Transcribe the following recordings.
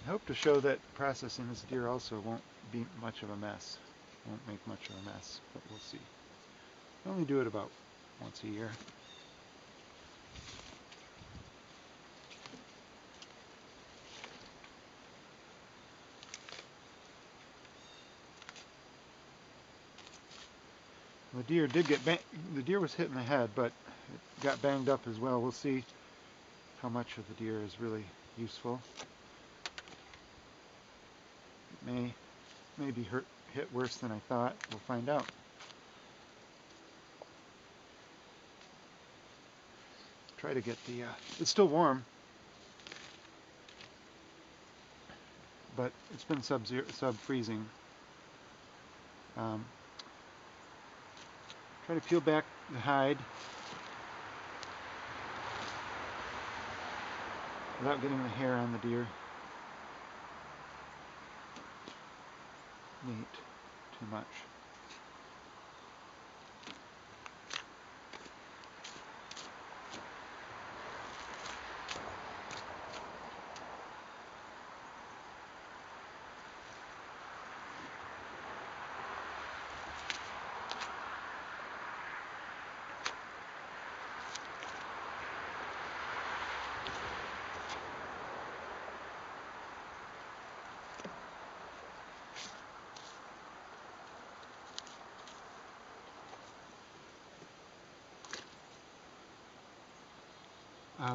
I hope to show that processing this deer also won't be much of a mess. Won't make much of a mess, but we'll see. I only do it about once a year. The deer did get the deer was hit in the head, but it got banged up as well. We'll see how much of the deer is really useful. It may be hit worse than I thought. We'll find out. Try to get the it's still warm, but it's been sub-freezing. Try to peel back the hide without getting the hair on the deer. Meat too much.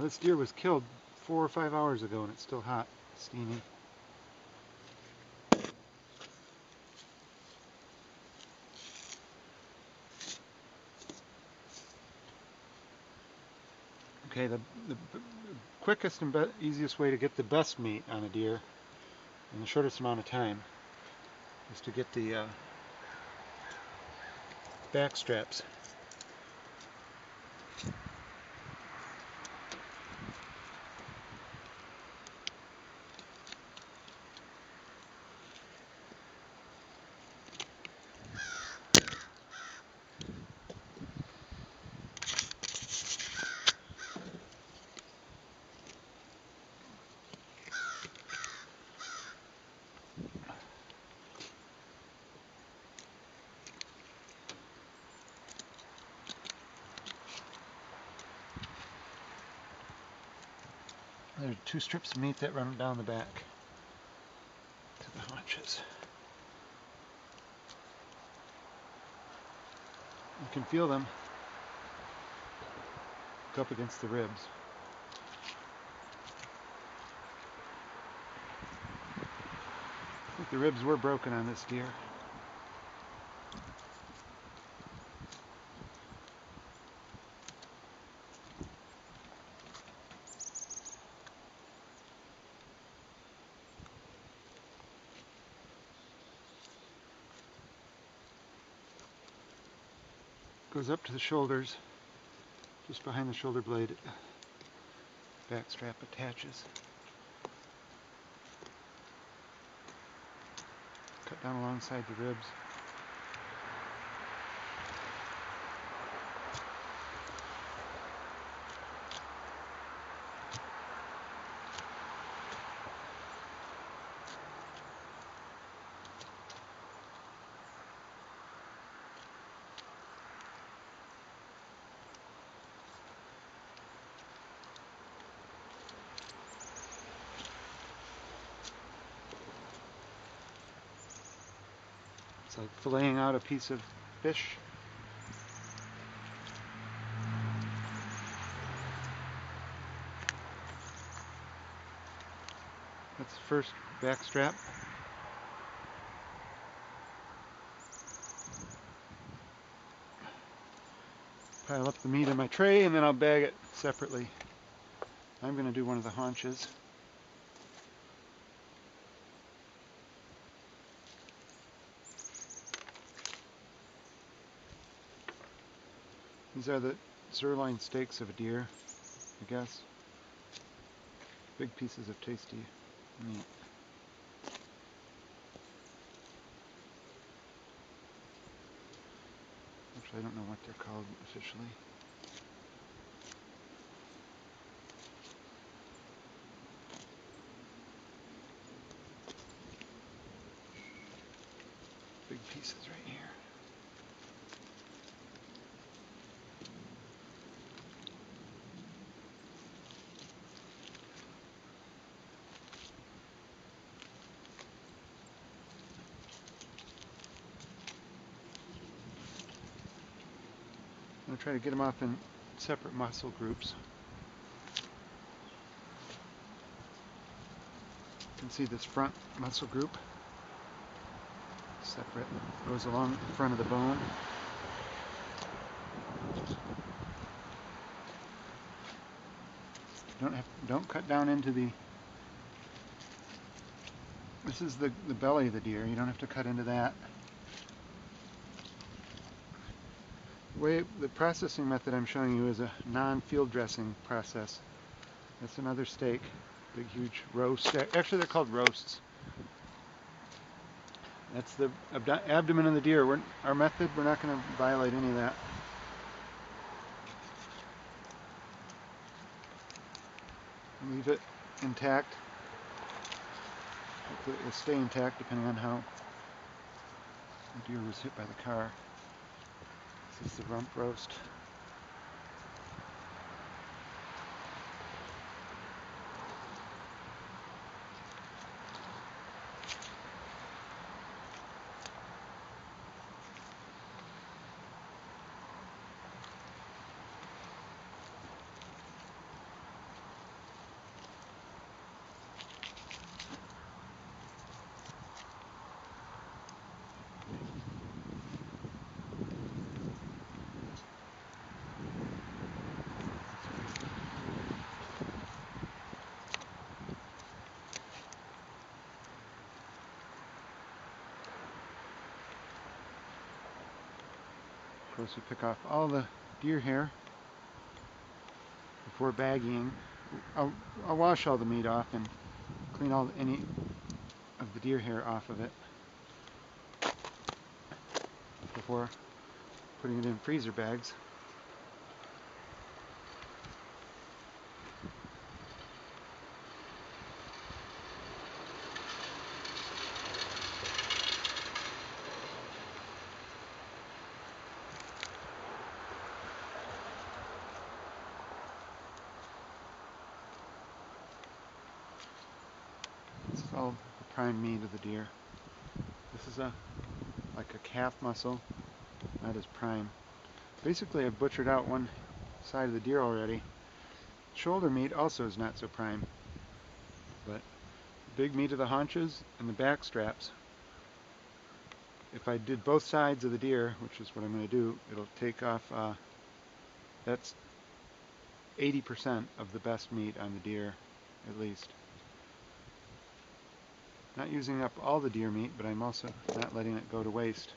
This deer was killed 4 or 5 hours ago and it's still hot, steamy. Okay, the quickest and easiest way to get the best meat on a deer in the shortest amount of time is to get the back straps. There are 2 strips of meat that run down the back to the haunches. You can feel them up against the ribs. I think the ribs were broken on this deer. Goes up to the shoulders, just behind the shoulder blade. Back strap attaches. Cut down alongside the ribs. It's like filleting out a piece of fish. That's the first back strap. Pile up the meat in my tray and then I'll bag it separately. I'm going to do one of the haunches. These are the sirloin steaks of a deer, I guess. Big pieces of tasty meat. Actually, I don't know what they're called officially. pieces right here. I'm going to try to get them off in separate muscle groups. You can see this front muscle group separate, goes along the front of the bone. Don't cut down into the. This is the belly of the deer. You don't have to cut into that. The processing method I'm showing you is a non-field dressing process. That's another steak, big huge roast. Actually, they're called roasts. That's the abdomen of the deer. Our method, we're not going to violate any of that. Leave it intact. Hopefully it will stay intact depending on how the deer was hit by the car. This is the rump roast. Of course, we pick off all the deer hair before bagging. I'll wash all the meat off and clean any of the deer hair off of it before putting it in freezer bags. This is all the prime meat of the deer. This is like a calf muscle, not as prime. Basically, I've butchered out one side of the deer already. Shoulder meat also is not so prime, but big meat of the haunches and the back straps. If I did both sides of the deer, which is what I'm going to do, it'll take off, that's 80% of the best meat on the deer, at least. Not using up all the deer meat, but I'm also not letting it go to waste.